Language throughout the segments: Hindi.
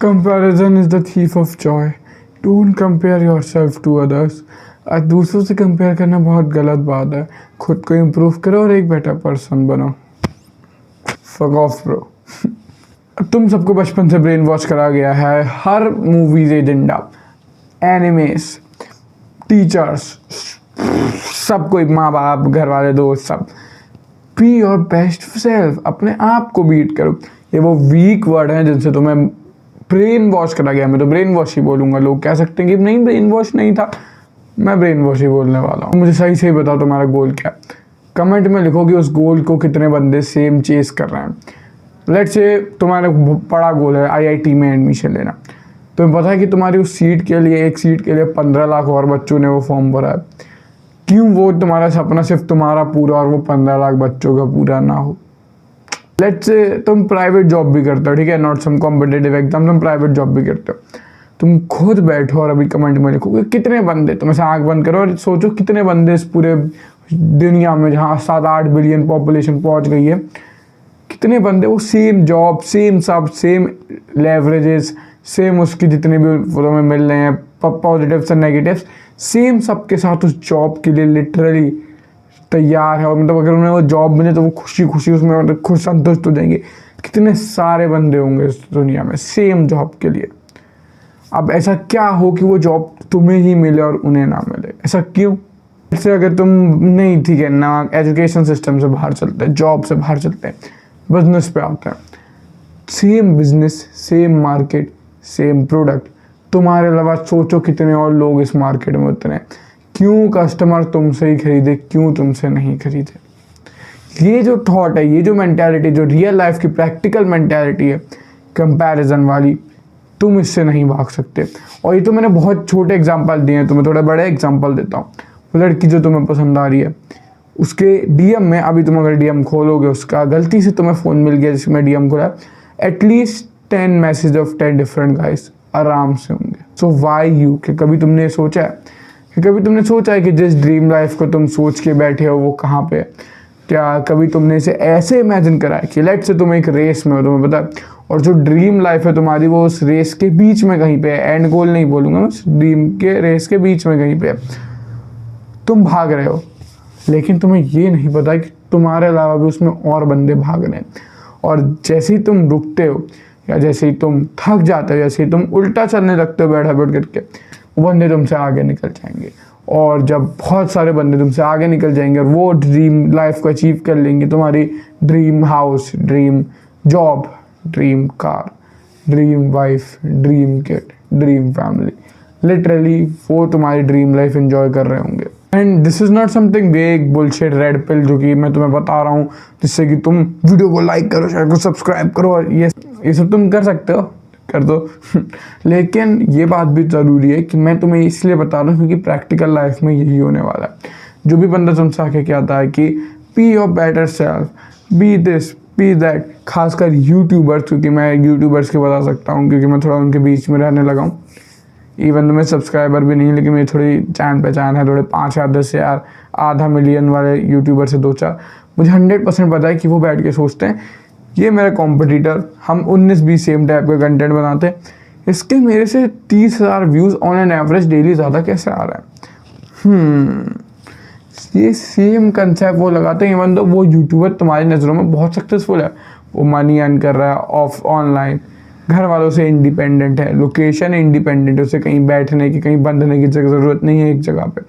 Comparison is the thief of joy. Don't compare yourself to others. दूसरों से कंपेयर करना बहुत गलत बात है। खुद को इम्प्रूव करो और एक बेटर पर्सन बनो। Fuck off bro. तुम सबको बचपन से ब्रेन वॉश करा गया है। हर मूवीज एजेंडा, एनिमेस, टीचर्स, सब कोई, माँ बाप, घर वाले, दोस्त, सब। Be your best self. अपने आप को बीट करो। ये वो वीक वर्ड हैं जिनसे तुम्हें ब्रेन वॉश करा गया। मैं तो ब्रेन वॉश ही बोलूंगा। लोग कह सकते हैं कि नहीं ब्रेन वॉश नहीं था, मैं ब्रेन वॉश ही बोलने वाला हूँ। मुझे सही सही बताओ तुम्हारा गोल क्या है। कमेंट में लिखो कि उस गोल को कितने बंदे सेम चेस कर रहे हैं। लेट्स से तुम्हारा बड़ा गोल है IIT में एडमिशन लेना। तुम्हें पता है कि तुम्हारी उस सीट के लिए, एक सीट के लिए 15 लाख और बच्चों ने वो फॉर्म भरा है। क्यों वो तुम्हारा सपना सिर्फ तुम्हारा पूरा और वो 15 लाख बच्चों का पूरा ना हो। लेट्स से तुम प्राइवेट जॉब भी करते हो, ठीक है, नॉट सम कॉम्पिटेटिव एग्जाम, तुम प्राइवेट जॉब भी करते हो। तुम खुद बैठो और अभी कमेंट में लिखो कि कितने बंदे, तुम ऐसे आंख बंद करो और सोचो कितने बंदे इस पूरे दुनिया में जहाँ 7-8 बिलियन पॉपुलेशन पहुंच गई है, कितने बंदे वो सेम जॉब, सेम सब, सेम लेवरेजेस, सेम उसकी जितने भी तुम्हें मिल रहे हैं पॉजिटिव्स और नेगेटिव्स, सेम सबके साथ उस जॉब के लिए लिटरली तैयार है। और मतलब अगर उन्हें वो जॉब मिले तो वो खुशी खुशी उसमें मतलब खुश संतुष्ट हो जाएंगे। कितने सारे बंदे होंगे इस दुनिया में सेम जॉब के लिए। अब ऐसा क्या हो कि वो जॉब तुम्हें ही मिले और उन्हें ना मिले, ऐसा क्यों? इससे अगर तुम नहीं, ठीक है ना, एजुकेशन सिस्टम से बाहर चलते हैं, जॉब से बाहर चलते हैं, बिजनेस पे आते हैं। Same business, same market, same product, तुम्हारे अलावा सोचो कितने और लोग इस मार्केट में उतरे हैं। क्यों कस्टमर तुमसे ही खरीदे, क्यों तुमसे नहीं खरीदे? ये जो थॉट है, ये जो मेंटालिटी, जो रियल लाइफ की प्रैक्टिकल मेंटालिटी है कंपैरिजन वाली, तुम इससे नहीं भाग सकते। और ये तो मैंने बहुत छोटे एग्जांपल दिए हैं, तुम्हें थोड़ा बड़े एग्जांपल देता हूँ। वो लड़की जो तुम्हें पसंद आ रही है, उसके DM में, अभी तुम अगर DM खोलोगे, उसका गलती से तुम्हें फ़ोन मिल गया जिसमें DM खोला, at least 10 message of 10 different guys आराम से होंगे। सो वाई यू? कि कभी तुमने सोचा है कि जिस ड्रीम लाइफ को तुम सोच के बैठे हो वो कहाँ पे है? क्या कभी तुमने इसे ऐसे इमेजिन करा है कि लेट्स से तुम एक रेस में हो, तुम्हें पता है, और जो ड्रीम लाइफ है तुम्हारी वो उस रेस के बीच में कहीं पे है। एंड गोल नहीं बोलूँगा मैं, ड्रीम के रेस के बीच में कहीं पे है। तुम भाग रहे हो, लेकिन तुम्हें ये नहीं पता कि तुम्हारे अलावा भी उसमें और बंदे भाग रहे हैं। और जैसे ही तुम रुकते हो या जैसे ही तुम थक जाते हो, जैसे ही तुम उल्टा चलने लगते हो बैठ करके, वो बंदे तुमसे आगे निकल जाएंगे। और जब बहुत सारे बंदे तुमसे आगे निकल जाएंगे और वो ड्रीम लाइफ को अचीव कर लेंगे, तुम्हारी dream house, dream job, dream car, dream wife, dream kid, dream family, literally वो तुम्हारी ड्रीम लाइफ एंजॉय कर रहे होंगे। And this is not something वेग बुलशिट रेड पिल जो कि मैं तुम्हें बता रहा हूँ जिससे कि तुम वीडियो को लाइक करो, चैनल को सब्सक्राइब करो, और ये सब तुम कर सकते हो, कर दो। लेकिन ये बात भी ज़रूरी है कि मैं तुम्हें इसलिए बता रहा हूँ क्योंकि प्रैक्टिकल लाइफ में यही होने वाला है। जो भी बंदा तुमसे आके कहता है कि be your better self, be this, be that, खासकर यूट्यूबर्स, क्योंकि मैं यूट्यूबर्स के बता सकता हूँ क्योंकि मैं थोड़ा उनके बीच में रहने लगा हूँ। इवन तो मैं सब्सक्राइबर भी नहीं, लेकिन मेरी थोड़ी जान पहचान है, थोड़े 5,000, 10,000, आधा मिलियन वाले यूट्यूबर से 2-4। मुझे 100% पता है कि वो बैठ के सोचते हैं ये मेरा कॉम्पिटिटर, हम 19-20 सेम टाइप का कंटेंट बनाते हैं, इसके मेरे से 30,000 views on an average daily ज़्यादा कैसे आ रहा है? ये सेम कंसेप्ट वो लगाते हैं। इवन तो वो यूट्यूबर तुम्हारी नज़रों में बहुत सक्सेसफुल है, वो मनी अर्न कर रहा है ऑफ ऑनलाइन, घर वालों से इंडिपेंडेंट है, लोकेशन इंडिपेंडेंट है, उसे कहीं बैठने की, कहीं बंधने की ज़रूरत नहीं है एक जगह पे,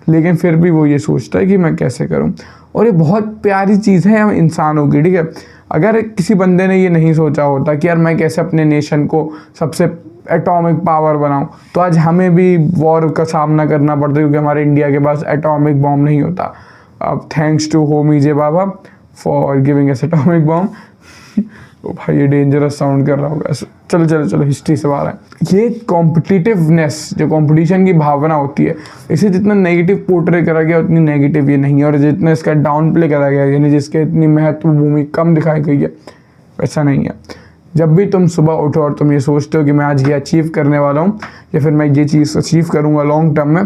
लेकिन फिर भी वो ये सोचता है कि मैं कैसे करूं। और ये बहुत प्यारी चीज़ है हम इंसानों की, ठीक है। अगर किसी बंदे ने ये नहीं सोचा होता कि यार मैं कैसे अपने नेशन को सबसे एटॉमिक पावर बनाऊं, तो आज हमें भी वॉर का सामना करना पड़ता, क्योंकि हमारे इंडिया के पास एटॉमिक बॉम्ब नहीं होता। अब thanks to Homi J Bhabha for giving us atomic bomb. तो भाई ये डेंजरस साउंड कर रहा होगा। चलो हिस्ट्री से बाहर है। ये कॉम्पिटिटिवनेस, जो कंपटीशन की भावना होती है, इसे जितना नेगेटिव पोर्ट्रे करा गया उतनी नेगेटिव ये नहीं है, और जितना इसका डाउन प्ले करा गया, यानी जिसके इतनी महत्व भूमिका कम दिखाई गई है, वैसा नहीं है। जब भी तुम सुबह उठो और तुम ये सोचते हो कि मैं आज ये अचीव करने वाला हूँ या फिर मैं ये चीज़ अचीव करूँगा लॉन्ग टर्म में,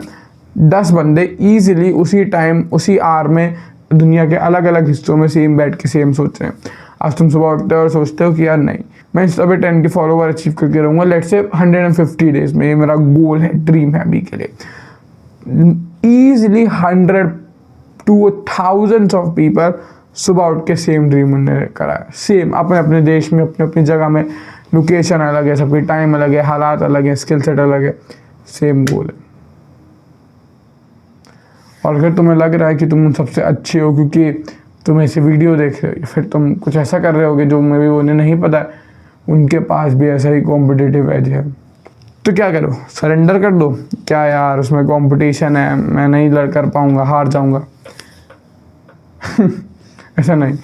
10 बंदे ईजिली उसी टाइम, उसी आवर में दुनिया के अलग अलग हिस्सों में सेम बैठ के सेम सोच रहे हैं। आज तुम सुबह उठते हो और सोचते हो कि यार नहीं, मैं इंस्टा पे 10 के फॉलोवर अचीव करके रहूँगा, लेट्स से 150 डेज में। ये मेरा गोल है, ड्रीम है अभी के लिए। ईजिली 100 to 1000 ऑफ पीपल सुबह उठ के सेम ड्रीम उन्होंने करा है, सेम अपने अपने देश में, अपने अपनी जगह में। लोकेशन अलग है, सबकी टाइम अलग है, हालात अलग है, स्किल सेट अलग है, सेम गोल है। और अगर तुम्हें लग रहा है कि तुम सबसे अच्छे हो क्योंकि तुम ऐसे वीडियो देख रहे हो, फिर तुम कुछ ऐसा कर रहे होगे जो मैं भी उन्हें नहीं पता है, उनके पास भी ऐसा ही कॉम्पिटिटिव एज है, तो क्या करो, सरेंडर कर दो। क्या यार, उसमें कंपटीशन है, मैं नहीं लड़ कर पाऊंगा, हार जाऊंगा। ऐसा नहीं,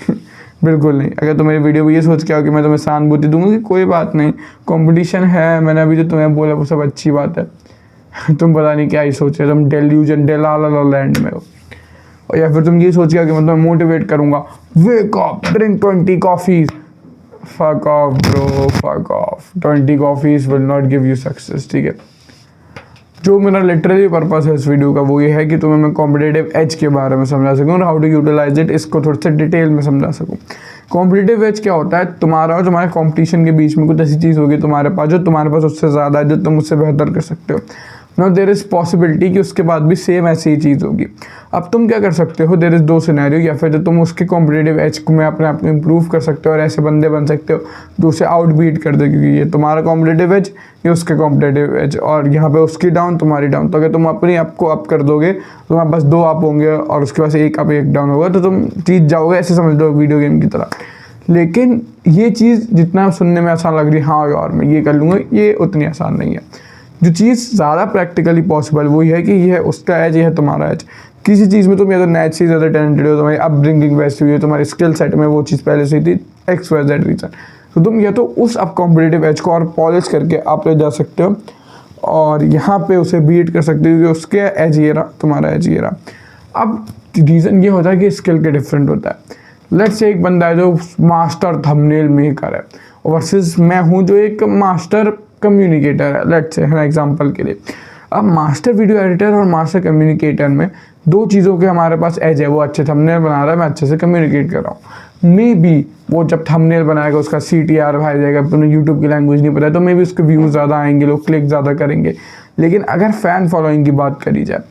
बिल्कुल नहीं। अगर तुम मेरी वीडियो में ये सोच के आओ कि मैं तुम्हें सहानुभूति दूंगा कि कोई बात नहीं, कंपटीशन है, मैंने अभी जो तुम्हें बोला वो सब अच्छी बात है, तुम पता नहीं क्या ही सोच रहे हो, तुम डेल्यूजन डेला लैंड में हो। और या फिर तुम ये सोच के कि मैं तुम्हें मोटिवेट करूंगा, wake up, drink 20 coffees. Fuck off bro, fuck off. 20 coffees will not give you success, ठीक है। जो मेरा लिटरली पर्पस है इस वीडियो का वो ये है कि तुम्हें मैं कॉम्पिटिटिव एज के बारे में समझा सकूँ और हाउ टू यूटिलाइज इट, इसको थोड़ा सा डिटेल में समझा सकूँ। कॉम्पिटिटिव एज क्या होता है? तुम्हारा और तुम्हारे कॉम्पिटिशन के बीच में कुछ ऐसी चीज़ होगी तुम्हारे पास जो तुम्हारे पास उससे ज़्यादा है, जो तुम उससे बेहतर कर सकते हो। नाउ देयर इज़ पॉसिबिलिटी कि उसके बाद भी सेम ऐसी ही चीज़ होगी। अब तुम क्या कर सकते हो, देयर इज़ 2 सिनेरियो, या फिर जो तुम उसके कॉम्पिटिटिव एज को में अपने आप को इम्प्रूव कर सकते हो और ऐसे बंदे बन सकते हो जो उसे आउट बीट कर दे, क्योंकि ये तुम्हारा कॉम्पिटिटिव एज, ये उसके कॉम्पिटिटिव एज, और यहाँ पे उसकी डाउन तुम्हारी डाउन। तो अगर तुम अपनी आप को अप कर दोगे तो तुम्हारे पास 2 अप होंगे और उसके पास एक अप एक डाउन होगा, तो तुम जीत जाओगे, ऐसे समझ लो वीडियो गेम की तरह। लेकिन ये चीज़ जितना सुनने में आसान लग रही है, हाँ यार मैं ये कर लूँगा, ये उतनी आसान नहीं है। जो चीज़ ज़्यादा प्रैक्टिकली पॉसिबल वही है कि ये है उसका एज, ये है तुम्हारा एज। किसी चीज़ में तुम या तो नेचुरली ज़्यादा टैलेंटेड हो, तुम्हारी अपब्रिंगिंग वैसी हुई है, तुम्हारे स्किल सेट में वो चीज़ पहले से ही थी, XYZ रीज़न, तो तुम या तो उस अप कॉम्पिटिटिव एज को और पॉलिश करके आप ले जा सकते हो और यहाँ पे उसे बीट कर सकते हो क्योंकि उसके एज ये रहा, तुम्हारा एज ये रहा। अब रीज़न ये होता है कि स्किल के डिफरेंट होता है। लेट्स से एक बंदा है जो मास्टर थंबनेल मेकर है वर्सेस मैं हूँ जो एक मास्टर कम्युनिकेटर है, लेट्स से, है एग्जांपल के लिए। अब मास्टर वीडियो एडिटर और मास्टर कम्युनिकेटर में 2 चीज़ों के हमारे पास एज है। वो अच्छे थंबनेल बना रहा है, मैं अच्छे से कम्युनिकेट कर रहा हूँ। मे बी वो जब थंबनेल बनाएगा उसका CTR भाई जाएगा, तुम्हें यूट्यूब की लैंग्वेज नहीं पता है तो मे बी उसके व्यूज़ ज़्यादा आएंगे, लोग क्लिक ज़्यादा करेंगे। लेकिन अगर फ़ैन फॉलोइंग की बात करी जाए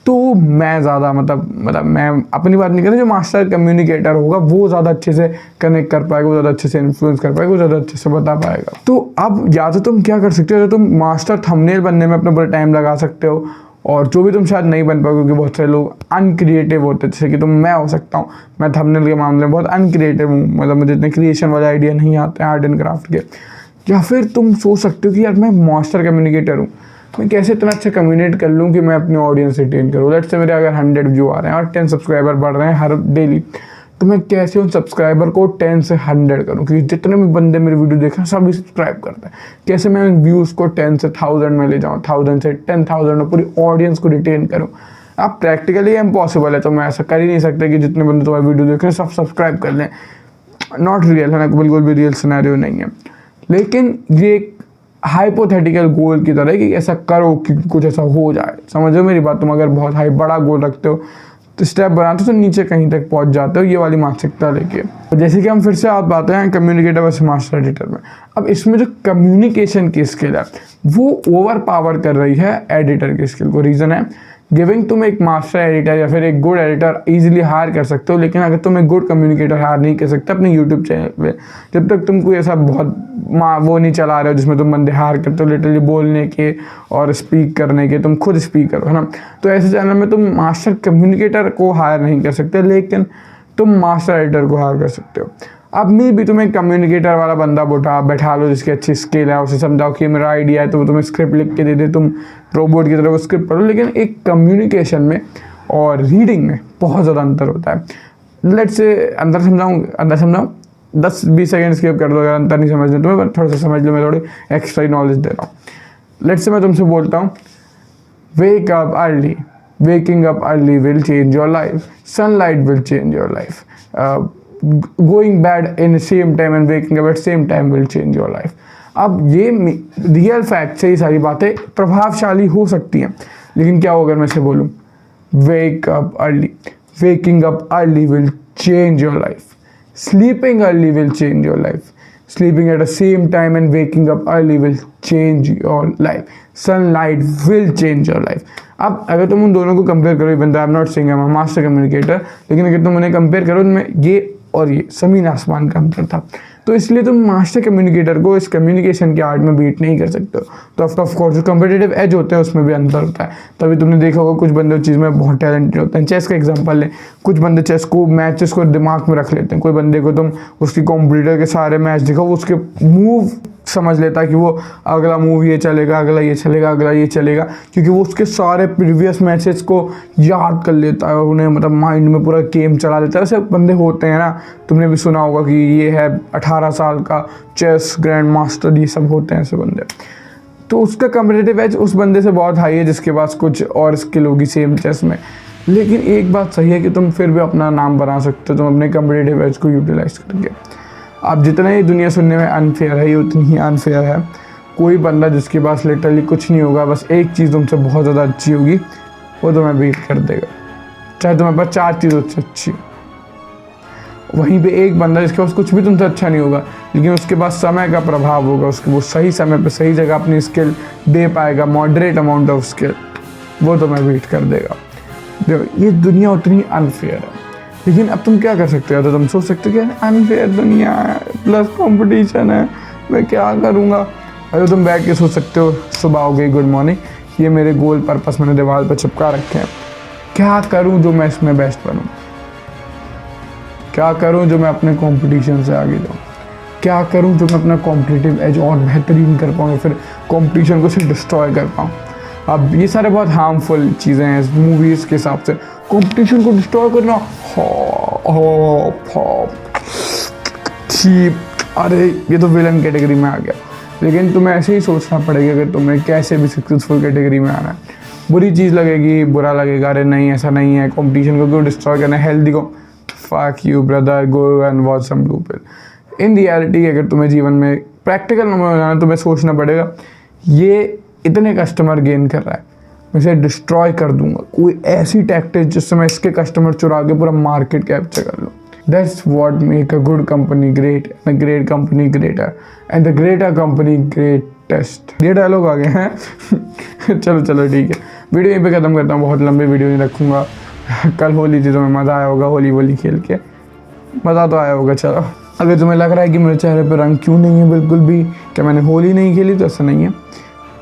तो मैं ज़्यादा मतलब मैं अपनी बात नहीं कर रहा, जो मास्टर कम्युनिकेटर होगा वो ज़्यादा अच्छे से कनेक्ट कर पाएगा, वो ज़्यादा अच्छे से इन्फ्लुएंस कर पाएगा, वो ज़्यादा अच्छे से बता पाएगा। तो अब या तो तुम क्या कर सकते हो, तुम मास्टर थंबनेल बनने में अपना पूरा टाइम लगा सकते हो और जो भी तुम शायद नहीं बन पाओगे क्योंकि बहुत सारे लोग अनक्रिएटिव होते हैं, जैसे कि मैं हो सकता हूँ। मैं थंबनेल के मामले में बहुत अनक्रिएटिव हूँ, मतलब मुझे इतने क्रिएशन वाले आइडिया नहीं आते हैं आर्ट एंड क्राफ्ट के। या फिर तुम सोच सकते हो कि यार मैं मास्टर कम्युनिकेटर हूँ, मैं कैसे इतना अच्छा कम्युनिकेट कर लूँ कि मैं अपनी ऑडियंस रिटेन करूँ। लेट्स से मेरे अगर 100 व्यू आ रहे हैं और 10 सब्सक्राइबर बढ़ रहे हैं हर डेली, तो मैं कैसे उन सब्सक्राइबर को 10 से 100 करूँ, क्योंकि जितने भी बंदे मेरी वीडियो देख रहे हैं सभी सब्सक्राइब करते हैं। कैसे मैं उन व्यूज़ को 10 से 1000 में ले जाऊँ, 1000 से 10,000 में पूरी ऑडियंस को रिटेन करूँ। अब प्रैक्टिकली इम्पॉसिबल है, तो मैं ऐसा कर ही नहीं सकता कि जितने बंदे तुम्हारी वीडियो देख रहे हैं सब सब्सक्राइब कर लें। नॉट रियल है ना, बिल्कुल भी रियल सिनेरियो नहीं है। लेकिन ये एक हाइपोथेटिकल गोल की तरह है कि ऐसा करो कि कुछ ऐसा हो जाए। समझो मेरी बात, तुम अगर बहुत बड़ा गोल रखते हो तो स्टेप बनाते हो तो नीचे कहीं तक पहुंच जाते हो, ये वाली मानसिकता लेके। तो जैसे कि हम फिर से बात हैं कम्युनिकेटर वर्सेस मास्टर एडिटर में। अब इसमें जो कम्युनिकेशन की स्किल है वो ओवर पावर कर रही है एडिटर की स्किल को। रीज़न है गिविंग, तुम एक मास्टर एडिटर या फिर एक गुड एडिटर इजीली हायर कर सकते हो, लेकिन अगर तुम एक गुड कम्युनिकेटर हायर नहीं कर सकते अपने यूट्यूब चैनल पे, जब तक तुम कोई ऐसा बहुत वो नहीं चला रहे हो जिसमें तुम बंदे हायर करते हो लिटरली बोलने के और स्पीक करने के, तुम खुद स्पीक करो, है ना। तो ऐसे चैनल में तुम मास्टर कम्युनिकेटर को हायर नहीं कर सकते, लेकिन तुम मास्टर एडिटर को हायर कर सकते हो। अब मैं भी तुम्हें कम्युनिकेटर वाला बंदा बैठा लो जिसकी अच्छी स्किल है, उसे समझाओ कि मेरा आइडिया है, तो वो तुम्हें स्क्रिप्ट लिख के दे दे, तुम रोबोट की तरह वो स्क्रिप्ट पढ़ो। लेकिन एक कम्युनिकेशन में और रीडिंग में बहुत ज़्यादा अंतर होता है। लेट्स से अंदर समझाऊँ 10-20 सेकेंड स्किप कर दो अगर अंतर नहीं समझ तुम्हें, पर थोड़ा सा समझ लो, मैं थोड़ी एक्स्ट्रा नॉलेज दे रहा हूँ। लेट्स से मैं तुमसे बोलता हूँ wake up early, waking up early will change your life, sunlight will change your life, going bed in the same time and waking up at same time will change your life। अब ये रियल फैक्ट से ये सारी बातें प्रभावशाली हो सकती हैं, लेकिन क्या होगा अगर मैं से बोलूँ wake up early, waking up early will change your life, sleeping early will change your life, Sleeping at the same time and waking up early will change your life. Sunlight will change your life. अब अगर तुम उन दोनों को कंपेयर करो, even I am not saying I am a master communicator, लेकिन अगर तुम उन्हें कंपेयर करो, उनमें ये और ये ज़मीन आसमान का अंतर था। तो इसलिए तुम मास्टर कम्युनिकेटर को इस कम्युनिकेशन के आर्ट में बीट नहीं कर सकते हो। तो ऑफ कोर्स जो कम्पिटिटिव एज होते हैं उसमें भी अंतर होता है। तभी तुमने देखा होगा कुछ बंदे उस चीज़ में बहुत टैलेंटेड होते हैं। चेस का एग्जांपल लें, कुछ बंदे चेस को मैचेस को दिमाग में रख लेते हैं। कोई बंदे को तुम उसकी कॉम्पिटिटर के सारे मैच दिखाओ, उसके मूव समझ लेता है कि वो अगला मूव ये चलेगा, अगला ये चलेगा, अगला ये चलेगा, क्योंकि वो उसके सारे प्रीवियस मैचेस को याद कर लेता है और उन्हें मतलब माइंड में पूरा गेम चला लेता है। ऐसे बंदे होते हैं ना, तुमने भी सुना होगा कि ये है 18 साल का चेस ग्रैंड मास्टर, ये सब होते हैं ऐसे बंदे। तो उसका कम्पिटिटिव एज उस बंदे से बहुत हाई है जिसके पास कुछ और स्किल होगी सेम चेस में। लेकिन एक बात सही है कि तुम फिर भी अपना नाम बना सकते हो तुम अपने कम्पिटिटिव एज को यूटिलाइज करके। अब जितना ही दुनिया सुनने में अनफेयर है, ये उतनी ही अनफेयर है। कोई बंदा जिसके पास लिटरली कुछ नहीं होगा, बस एक चीज़ तुमसे बहुत ज़्यादा अच्छी होगी, वो तुम्हें बीट कर देगा, चाहे तुम्हारे पास 4 चीज़ उससे अच्छी हो। वहीं पे एक बंदा जिसके पास कुछ भी तुमसे अच्छा नहीं होगा, लेकिन उसके पास समय का प्रभाव होगा, उसके वो सही समय पे सही जगह अपनी स्किल दे पाएगा, मॉडरेट अमाउंट ऑफ स्किल, वो तुम्हें बीट कर देगा। देखो ये दुनिया उतनी अनफेयर है, लेकिन अब तुम क्या कर सकते हो? तो तुम सोच सकते हो कि अनफेयर दुनिया है, प्लस कंपटीशन है, मैं क्या करूँगा? अरे तुम बैठ के सोच सकते हो, सुबह हो गई, गुड मॉर्निंग, ये मेरे गोल पर्पस मैंने दीवार पर चिपका रखे हैं, क्या करूँ जो मैं इसमें बेस्ट बनूँ? क्या करूँ जो मैं अपने कंपटीशन से आगे जाऊँ? क्या करूँ जो मैं अपना कॉम्पिटिटिव एज और बेहतरीन कर पाऊँ, फिर कंपटीशन को सिर्फ डिस्ट्रॉय कर पाऊँ? अब ये सारे बहुत हार्मफुल चीज़ें हैं इस मूवीज़ के हिसाब से। कंपटीशन को डिस्ट्रॉय करना, अरे ये तो विलन कैटेगरी में आ गया। लेकिन तुम्हें ऐसे ही सोचना पड़ेगा कि तुम्हें कैसे भी सक्सेसफुल कैटेगरी में आना है। बुरी चीज़ लगेगी, बुरा लगेगा, अरे नहीं ऐसा नहीं है, कंपटीशन को क्यों डिस्ट्रॉय करना है, हेल्दी को, fuck you brother, go and watch some blue pill. In reality अगर तुम्हें जीवन में प्रैक्टिकल में जाना है, तुम्हें सोचना पड़ेगा ये इतने कस्टमर गेन कर रहा है, मैं इसे डिस्ट्रॉय कर दूंगा, कोई ऐसी टैक्टिक जिससे मैं इसके कस्टमर चुरा के पूरा मार्केट कैप्चर कर लूँ। That's what make a good company great, a great company greater, and the greater company greatest. ये डायलॉग आ गए हैं। चलो ठीक है, वीडियो यहीं पे ख़त्म करता हूँ, बहुत लंबी वीडियो नहीं रखूँगा। कल होली थी, तुम्हें मज़ा आया होगा, होली खेल के मज़ा तो आया होगा। चलो, अगर तुम्हें लग रहा है कि मेरे चेहरे पर रंग क्यों नहीं है बिल्कुल भी, क्या मैंने होली नहीं खेली, तो ऐसा नहीं है।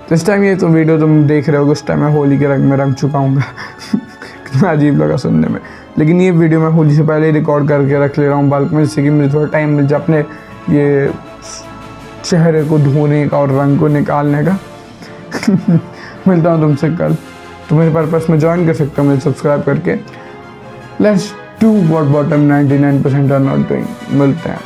तो इस टाइम ये तो वीडियो तुम देख रहे हो, उस टाइम मैं होली के रंग में रंग चुका हूँ। कितना अजीब लगा सुनने में, लेकिन ये वीडियो मैं होली से पहले ही रिकॉर्ड करके रख ले रहा हूँ बल्क में, जिससे कि मुझे थोड़ा टाइम मिल जाए अपने ये चेहरे को धोने का और रंग को निकालने का। मिलता हूँ तुमसे कल, तुम मेरे पर्पस में ज्वाइन कर सकते हो मुझे सब्सक्राइब करके। Let's do what bottom 99% are not doing. मिलते हैं।